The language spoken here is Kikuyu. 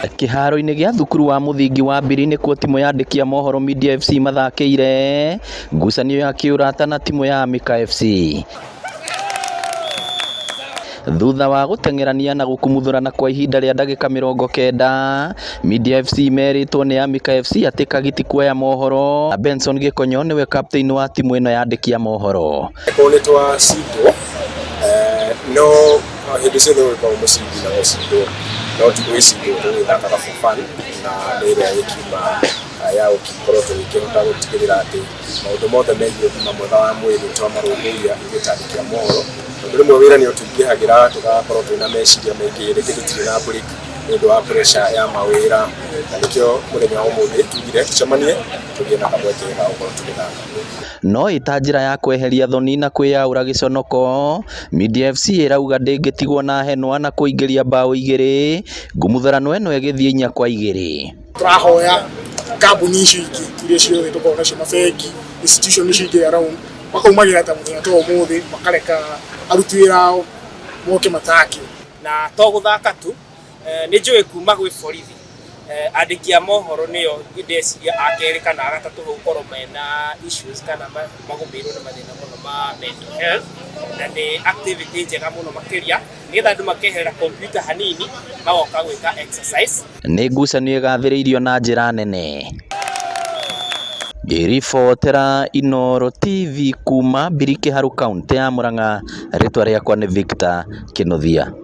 Kiharo-inĩ gĩa thukuru wa muthingi wa Mbiri nĩkuo timu ya andĩki a mohoro Media FC mathakĩire ngucanio ya kĩũrata na timu ya Amika FC. Thutha wa gũteng'erania na gũkumuthũrana kwa ihinda rĩa ndagĩka 90, Media FC merĩtwo nĩ Amika FC atĩ Kagiti kuoya mohoro na Benson Gĩkonyo nĩwe captain wa timu ĩno ya andĩki a mohoro. Nĩtwa cindwo no hĩndĩ ciothe ũrĩkorwo mũcindi na gũcindwo no ti gwĩcindwo tũgĩthakaga for fun na nĩ ĩrĩa ĩkiuma ya gũkorwo tũgĩkĩhota gũtigĩrĩra atĩ maũndũ mothe megiĩ ũgima mwega wa mwĩrĩ twamarũmbũiya ithuĩ ta andĩki a mohoro. Tondũ rĩmwe wĩra nĩũtũingĩhagĩra tũgakorwo twĩna meciria maingĩ rĩngĩ tũtirĩ na break nĩũndũ wa pressure ya mawĩra, na nĩkĩo mũthenya wa ũmũthĩ tugire tũcemanie tũgĩe na kamweke ga gũkorwo tũgĩthaka. No ĩta njĩra ya kweheria thoni na kwĩyaũra gĩconoko, Media FC ĩrauga ndĩngĩtigwo na henwa na kũingĩria mbaũ 2, ngumuthũrano ĩno ĩgĩthiĩ 4-2. Tũrahoya kambuni icio ingĩ iria ciothe tũkoragwo nacio, mabengi, institution icio ingĩ around makaumagĩra ta mũthenya ta ũmũthĩ makareka aruti wĩra ao moke mathake na to gũthaka tu. Nĩ njũĩ kuma gwĩ borithi andĩki a mohoro nĩo ndeciria akerĩ kana agatatũ gũkorwo mena issues kana magũmĩirwo na mathĩna mũno ma mental health, na nĩ activity njega mũno makĩria nĩgetha andũ makeherera kompiuta hanini magoka gwĩka exercise. Nĩ ngucanio ĩgathĩrĩirio na njĩra nene. Ngĩribotera Inooro TV kuma Mbiri Kĩharũ kaunti ya Murang'a, rĩtwa rĩakwa nĩ Victor Kĩnuthia.